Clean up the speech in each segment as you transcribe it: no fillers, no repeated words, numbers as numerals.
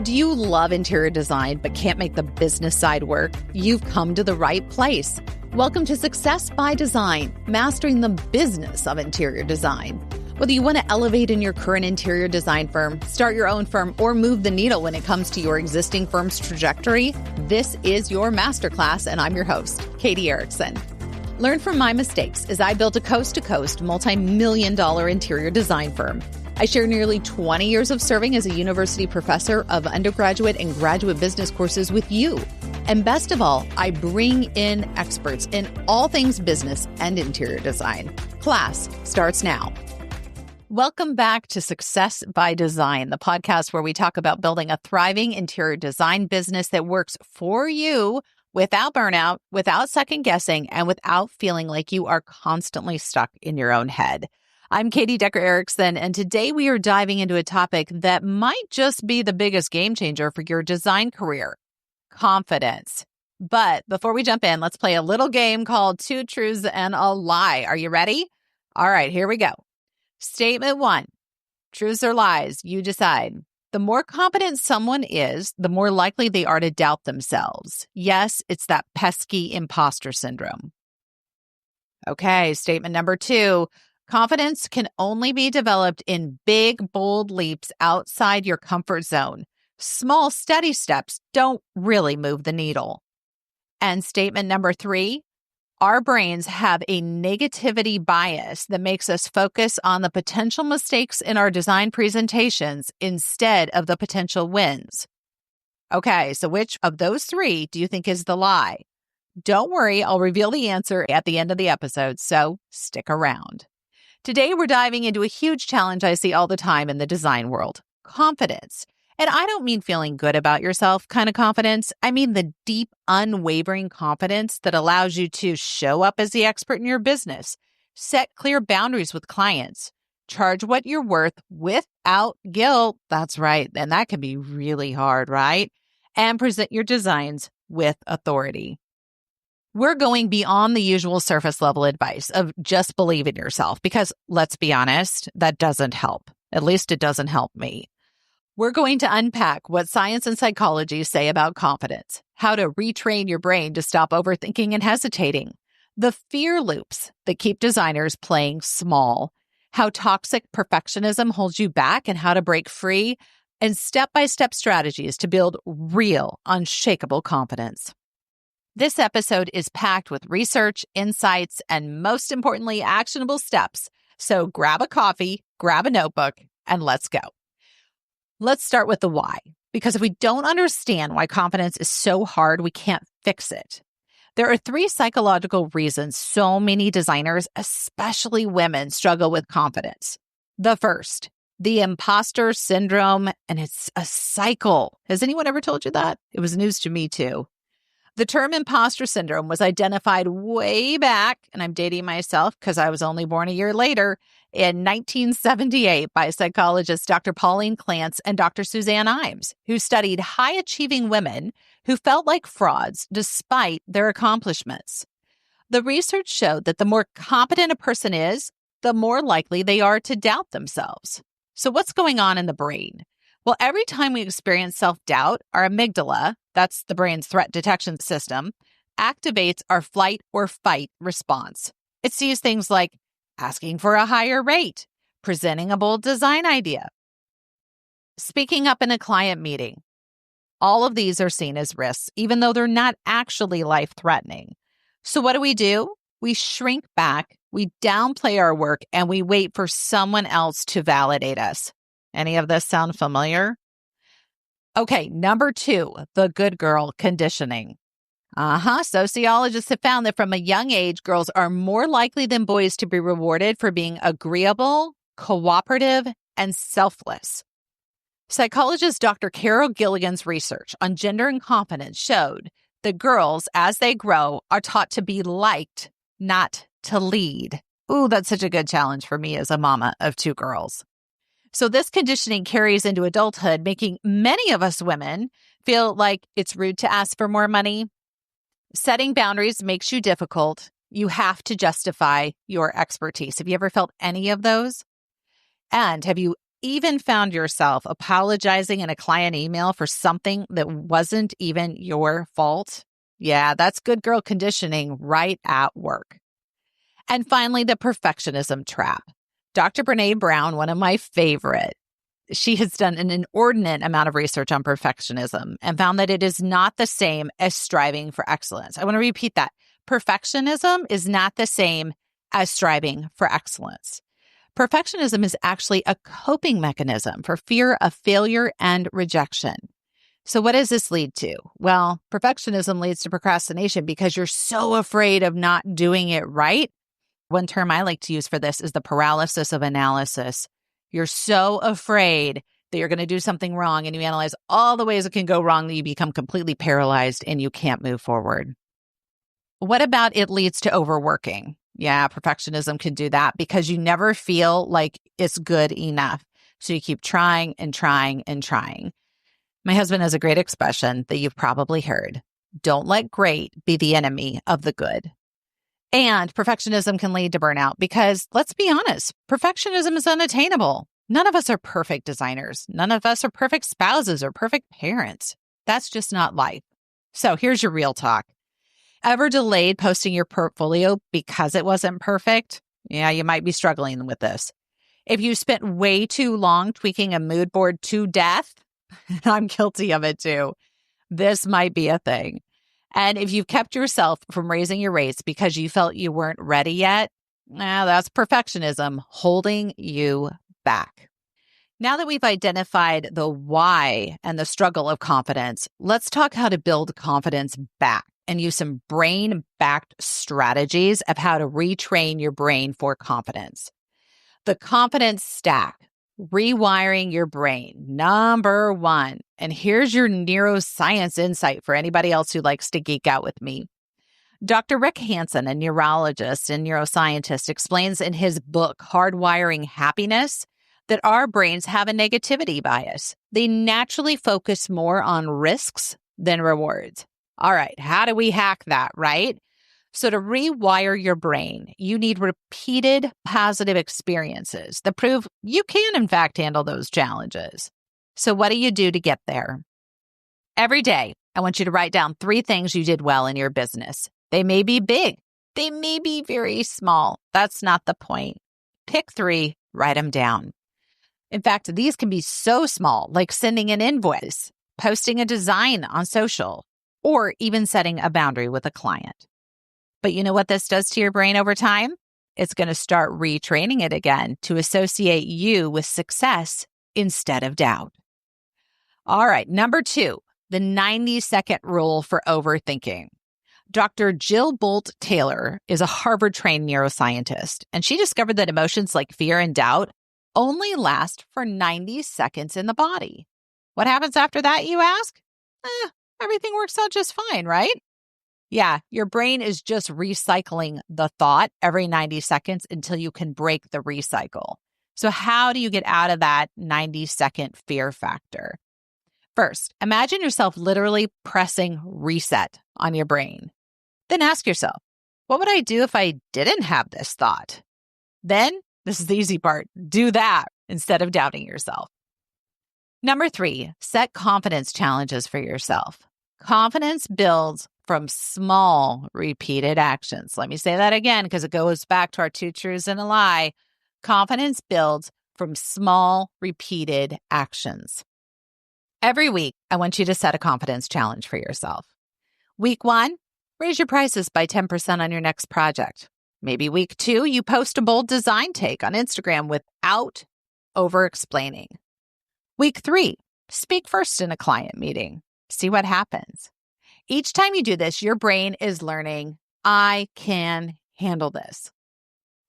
Do you love interior design but can't make the business side work? You've come to the right place. Welcome to Success by Design, mastering the business of interior design. Whether you want to elevate in your current interior design firm, start your own firm, or move the needle when it comes to your existing firm's trajectory, this is your masterclass, and I'm your host, Katie Erickson. Learn from my mistakes as I built a coast-to-coast, multi-million-dollar interior design firm. I share nearly 20 years of serving as a university professor of undergraduate and graduate business courses with you. And best of all, I bring in experts in all things business and interior design. Class starts now. Welcome back to Success by Design, the podcast where we talk about building a thriving interior design business that works for you without burnout, without second guessing, and without feeling like you are constantly stuck in your own head. I'm Katie Decker Erickson, and today we are diving into a topic that might just be the biggest game changer for your design career: confidence. But before we jump in, let's play a little game called Two Truths and a Lie. Are you ready? All right, here we go. Statement 1, truths or lies, you decide. The more confident someone is, the more likely they are to doubt themselves. Yes, it's that pesky imposter syndrome. Okay, statement number 2. Confidence can only be developed in big, bold leaps outside your comfort zone. Small, steady steps don't really move the needle. And statement number 3, our brains have a negativity bias that makes us focus on the potential mistakes in our design presentations instead of the potential wins. Okay, so which of those 3 do you think is the lie? Don't worry, I'll reveal the answer at the end of the episode, so stick around. Today, we're diving into a huge challenge I see all the time in the design world: confidence. And I don't mean feeling good about yourself kind of confidence. I mean the deep, unwavering confidence that allows you to show up as the expert in your business, set clear boundaries with clients, charge what you're worth without guilt. That's right. And that can be really hard, right? And present your designs with authority. We're going beyond the usual surface level advice of just believe in yourself because, let's be honest, that doesn't help. At least it doesn't help me. We're going to unpack what science and psychology say about confidence, how to retrain your brain to stop overthinking and hesitating, the fear loops that keep designers playing small, how toxic perfectionism holds you back and how to break free, and step-by-step strategies to build real, unshakable confidence. This episode is packed with research, insights, and most importantly, actionable steps. So grab a coffee, grab a notebook, and let's go. Let's start with the why, because if we don't understand why confidence is so hard, we can't fix it. There are 3 psychological reasons so many designers, especially women, struggle with confidence. The first, the imposter syndrome, and it's a cycle. Has anyone ever told you that? It was news to me too. The term imposter syndrome was identified way back, and I'm dating myself because I was only born a year later, in 1978 by psychologists Dr. Pauline Clance and Dr. Suzanne Imes, who studied high-achieving women who felt like frauds despite their accomplishments. The research showed that the more competent a person is, the more likely they are to doubt themselves. So what's going on in the brain? Well, every time we experience self-doubt, our amygdala, that's the brain's threat detection system, activates our flight or fight response. It sees things like asking for a higher rate, presenting a bold design idea, speaking up in a client meeting. All of these are seen as risks, even though they're not actually life-threatening. So what do? We shrink back, we downplay our work, and we wait for someone else to validate us. Any of this sound familiar? Okay, number 2, the good girl conditioning. Sociologists have found that from a young age, girls are more likely than boys to be rewarded for being agreeable, cooperative, and selfless. Psychologist Dr. Carol Gilligan's research on gender and confidence showed that girls, as they grow, are taught to be liked, not to lead. Ooh, that's such a good challenge for me as a mama of 2 girls. So this conditioning carries into adulthood, making many of us women feel like it's rude to ask for more money. Setting boundaries makes you difficult. You have to justify your expertise. Have you ever felt any of those? And have you even found yourself apologizing in a client email for something that wasn't even your fault? Yeah, that's good girl conditioning right at work. And finally, the perfectionism trap. Dr. Brene Brown, one of my favorite, she has done an inordinate amount of research on perfectionism and found that it is not the same as striving for excellence. I want to repeat that. Perfectionism is not the same as striving for excellence. Perfectionism is actually a coping mechanism for fear of failure and rejection. So what does this lead to? Well, perfectionism leads to procrastination because you're so afraid of not doing it right. One term I like to use for this is the paralysis of analysis. You're so afraid that you're going to do something wrong, and you analyze all the ways it can go wrong that you become completely paralyzed and you can't move forward. What about it leads to overworking? Yeah, perfectionism can do that because you never feel like it's good enough. So you keep trying and trying and trying. My husband has a great expression that you've probably heard. Don't let great be the enemy of the good. And perfectionism can lead to burnout because, let's be honest, perfectionism is unattainable. None of us are perfect designers. None of us are perfect spouses or perfect parents. That's just not life. So here's your real talk. Ever delayed posting your portfolio because it wasn't perfect? Yeah, you might be struggling with this. If you spent way too long tweaking a mood board to death, I'm guilty of it too, this might be a thing. And if you've kept yourself from raising your rates because you felt you weren't ready yet, that's perfectionism holding you back. Now that we've identified the why and the struggle of confidence, let's talk how to build confidence back and use some brain-backed strategies of how to retrain your brain for confidence. The confidence stack, rewiring your brain, number one. And here's your neuroscience insight for anybody else who likes to geek out with me. Dr. Rick Hansen, a neurologist and neuroscientist, explains in his book, Hardwiring Happiness, that our brains have a negativity bias. They naturally focus more on risks than rewards. All right, how do we hack that, right? So to rewire your brain, you need repeated positive experiences that prove you can, in fact, handle those challenges. So what do you do to get there? Every day, I want you to write down 3 things you did well in your business. They may be big. They may be very small. That's not the point. Pick 3, write them down. In fact, these can be so small, like sending an invoice, posting a design on social, or even setting a boundary with a client. But you know what this does to your brain over time? It's going to start retraining it again to associate you with success instead of doubt. All right, number 2, the 90-second rule for overthinking. Dr. Jill Bolt Taylor is a Harvard-trained neuroscientist, and she discovered that emotions like fear and doubt only last for 90 seconds in the body. What happens after that, you ask? Everything works out just fine, right? Yeah, your brain is just recycling the thought every 90 seconds until you can break the recycle. So how do you get out of that 90-second fear factor? First, imagine yourself literally pressing reset on your brain. Then ask yourself, what would I do if I didn't have this thought? Then, this is the easy part, do that instead of doubting yourself. Number 3, set confidence challenges for yourself. Confidence builds from small, repeated actions. Let me say that again because it goes back to our 2 truths and a lie. Confidence builds from small, repeated actions. Every week, I want you to set a confidence challenge for yourself. Week 1, raise your prices by 10% on your next project. Maybe week 2, you post a bold design take on Instagram without over-explaining. Week 3, speak first in a client meeting. See what happens. Each time you do this, your brain is learning, I can handle this.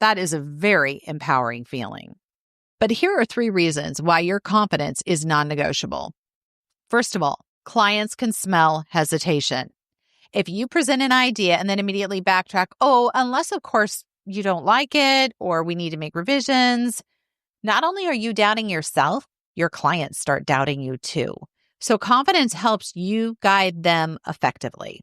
That is a very empowering feeling. But here are 3 reasons why your confidence is non-negotiable. First of all, clients can smell hesitation. If you present an idea and then immediately backtrack, unless of course you don't like it or we need to make revisions, not only are you doubting yourself, your clients start doubting you too. So confidence helps you guide them effectively.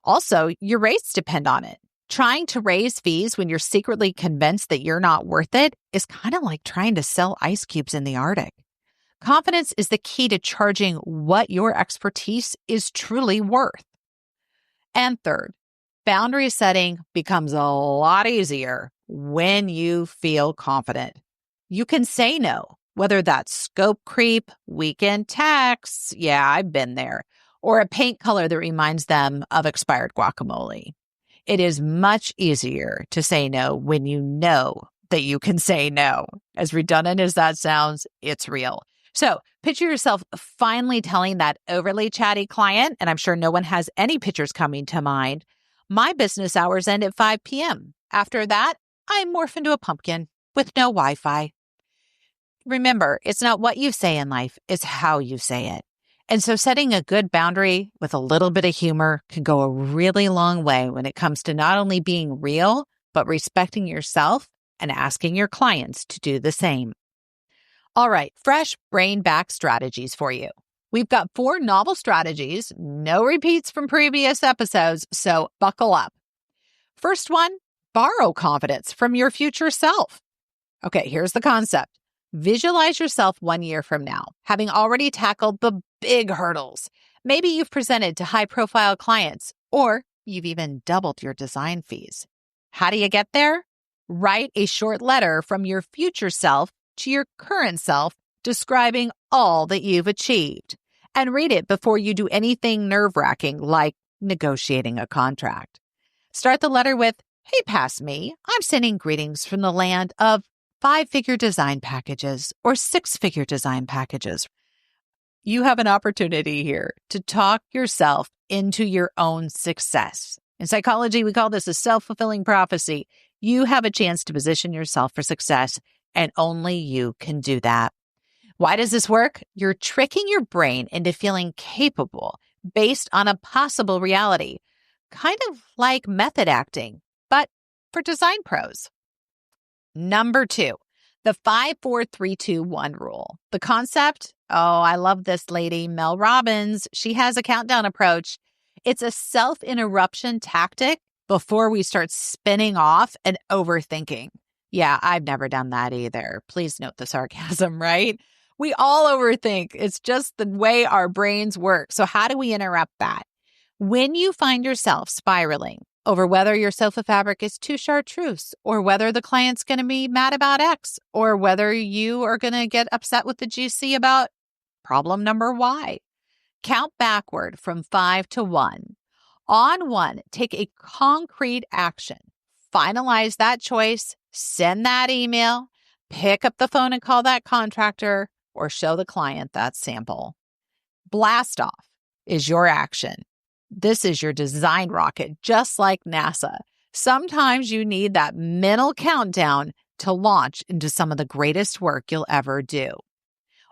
Also, your rates depend on it. Trying to raise fees when you're secretly convinced that you're not worth it is kind of like trying to sell ice cubes in the Arctic. Confidence is the key to charging what your expertise is truly worth. And third, boundary setting becomes a lot easier when you feel confident. You can say no, whether that's scope creep, weekend texts, yeah, I've been there, or a paint color that reminds them of expired guacamole. It is much easier to say no when you know that you can say no. As redundant as that sounds, it's real. So picture yourself finally telling that overly chatty client, and I'm sure no one has any pictures coming to mind, my business hours end at 5 p.m. After that, I morph into a pumpkin with no Wi-Fi. Remember, it's not what you say in life, it's how you say it. And so setting a good boundary with a little bit of humor can go a really long way when it comes to not only being real, but respecting yourself and asking your clients to do the same. All right, fresh brain back strategies for you. We've got 4 novel strategies, no repeats from previous episodes, so buckle up. First one, borrow confidence from your future self. Okay, here's the concept. Visualize yourself 1 year from now, having already tackled the big hurdles. Maybe you've presented to high-profile clients, or you've even doubled your design fees. How do you get there? Write a short letter from your future self to your current self describing all that you've achieved. And read it before you do anything nerve-wracking like negotiating a contract. Start the letter with, "Hey, past me, I'm sending greetings from the land of 5-figure design packages or 6-figure design packages." You have an opportunity here to talk yourself into your own success. In psychology, we call this a self-fulfilling prophecy. You have a chance to position yourself for success, and only you can do that. Why does this work? You're tricking your brain into feeling capable based on a possible reality, kind of like method acting, but for design pros. Number 2, the 5-4-3-2-1 rule. The concept, I love this lady, Mel Robbins. She has a countdown approach. It's a self-interruption tactic before we start spinning off and overthinking. Yeah, I've never done that either. Please note the sarcasm, right? We all overthink. It's just the way our brains work. So how do we interrupt that? When you find yourself spiraling over whether your sofa fabric is too chartreuse, or whether the client's going to be mad about X, or whether you are going to get upset with the GC about problem number Y, count backward from 5 to 1. On 1, take a concrete action. Finalize that choice, send that email, pick up the phone and call that contractor, or show the client that sample. Blast off is your action. This is your design rocket, just like NASA. Sometimes you need that mental countdown to launch into some of the greatest work you'll ever do.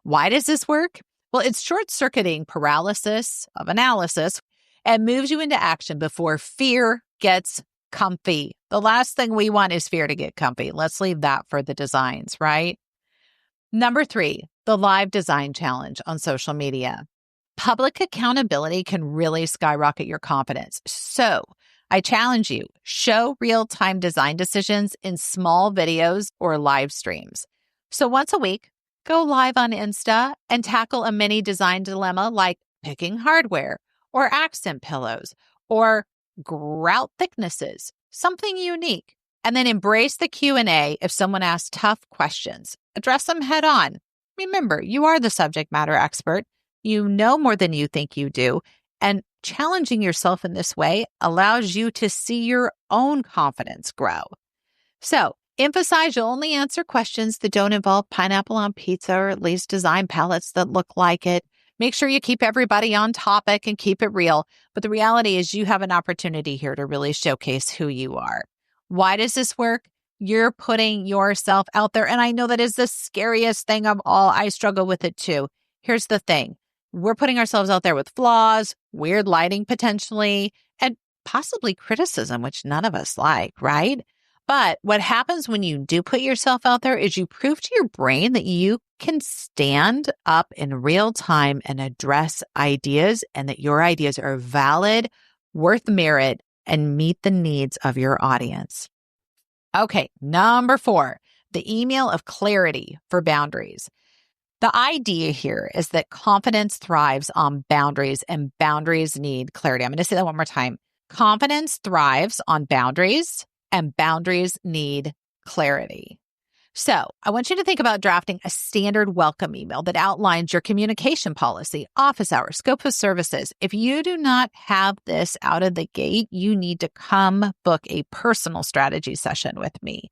Why does this work? Well, it's short-circuiting paralysis of analysis and moves you into action before fear gets comfy. The last thing we want is fear to get comfy. Let's leave that for the designs, right? Number 3, the live design challenge on social media. Public accountability can really skyrocket your confidence. So I challenge you, show real-time design decisions in small videos or live streams. So once a week, go live on Insta and tackle a mini design dilemma like picking hardware or accent pillows or grout thicknesses, something unique. And then embrace the Q&A if someone asks tough questions. Address them head on. Remember, you are the subject matter expert. You know more than you think you do, and challenging yourself in this way allows you to see your own confidence grow. So, emphasize you'll only answer questions that don't involve pineapple on pizza, or at least design palettes that look like it. Make sure you keep everybody on topic and keep it real, but the reality is you have an opportunity here to really showcase who you are. Why does this work? You're putting yourself out there, and I know that is the scariest thing of all. I struggle with it too. Here's the thing. We're putting ourselves out there with flaws, weird lighting potentially, and possibly criticism, which none of us like, right? But what happens when you do put yourself out there is you prove to your brain that you can stand up in real time and address ideas, and that your ideas are valid, worth merit, and meet the needs of your audience. Okay, number 4, the email of clarity for boundaries. The idea here is that confidence thrives on boundaries and boundaries need clarity. I'm going to say that one more time. Confidence thrives on boundaries and boundaries need clarity. So I want you to think about drafting a standard welcome email that outlines your communication policy, office hours, scope of services. If you do not have this out of the gate, you need to come book a personal strategy session with me.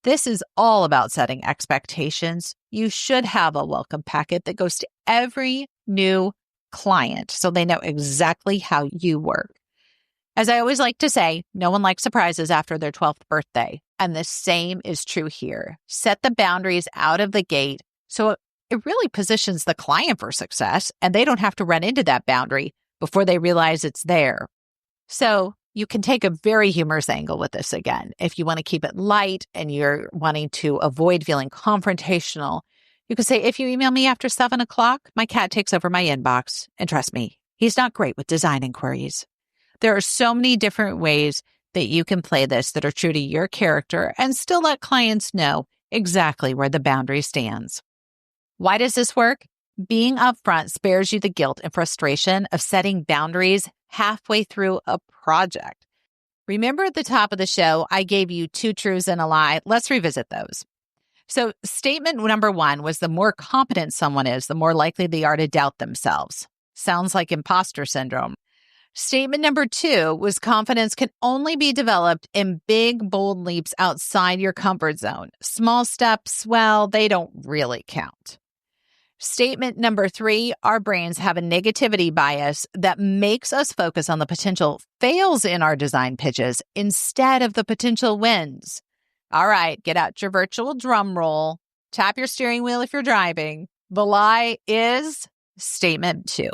This is all about setting expectations. You should have a welcome packet that goes to every new client so they know exactly how you work. As I always like to say, no one likes surprises after their 12th birthday. And the same is true here. Set the boundaries out of the gate so it really positions the client for success and they don't have to run into that boundary before they realize it's there. So you can take a very humorous angle with this again. If you want to keep it light and you're wanting to avoid feeling confrontational, you could say, if you email me after 7 o'clock, my cat takes over my inbox. And trust me, he's not great with design inquiries. There are so many different ways that you can play this that are true to your character and still let clients know exactly where the boundary stands. Why does this work? Being upfront spares you the guilt and frustration of setting boundaries halfway through a project. Remember at the top of the show, I gave you 2 truths and a lie. Let's revisit those. So statement number 1 was the more competent someone is, the more likely they are to doubt themselves. Sounds like imposter syndrome. Statement number 2 was confidence can only be developed in big, bold leaps outside your comfort zone. Small steps, well, they don't really count. Statement number 3, our brains have a negativity bias that makes us focus on the potential fails in our design pitches instead of the potential wins. All right, get out your virtual drum roll. Tap your steering wheel if you're driving. The lie is statement 2.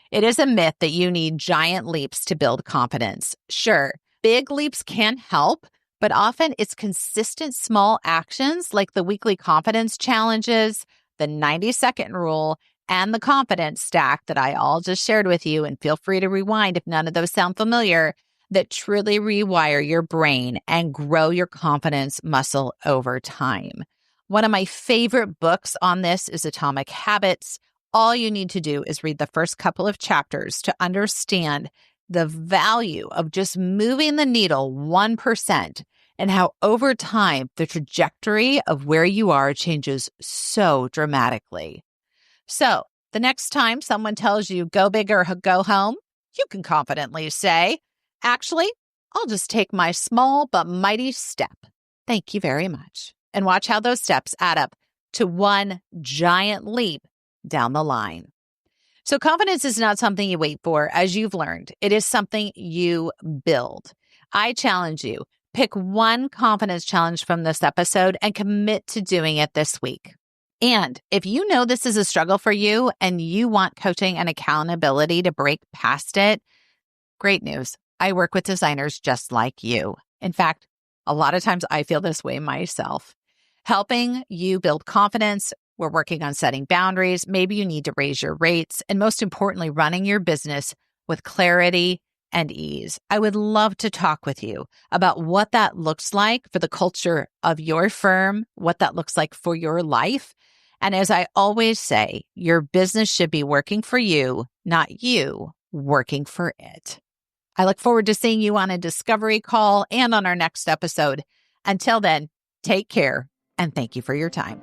It is a myth that you need giant leaps to build confidence. Sure, big leaps can help, but often it's consistent small actions like the weekly confidence challenges, the 90-second rule, and the confidence stack that I all just shared with you, and feel free to rewind if none of those sound familiar, that truly rewire your brain and grow your confidence muscle over time. One of my favorite books on this is Atomic Habits. All you need to do is read the first couple of chapters to understand the value of just moving the needle 1% and how over time the trajectory of where you are changes so dramatically. So the next time someone tells you go big or go home, you can confidently say, actually, I'll just take my small but mighty step. Thank you very much. And watch how those steps add up to one giant leap down the line. So confidence is not something you wait for, as you've learned. It is something you build. I challenge you, pick one confidence challenge from this episode and commit to doing it this week. And if you know this is a struggle for you and you want coaching and accountability to break past it, great news. I work with designers just like you. In fact, a lot of times I feel this way myself. Helping you build confidence, we're working on setting boundaries. Maybe you need to raise your rates, and most importantly, running your business with clarity and ease. I would love to talk with you about what that looks like for the culture of your firm, what that looks like for your life. And as I always say, your business should be working for you, not you working for it. I look forward to seeing you on a discovery call and on our next episode. Until then, take care and thank you for your time.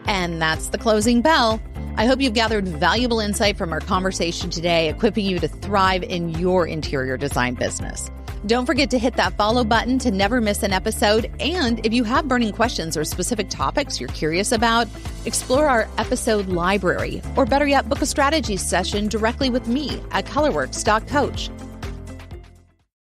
And that's the closing bell. I hope you've gathered valuable insight from our conversation today, equipping you to thrive in your interior design business. Don't forget to hit that follow button to never miss an episode. And if you have burning questions or specific topics you're curious about, explore our episode library, or better yet, book a strategy session directly with me at colorworks.coach.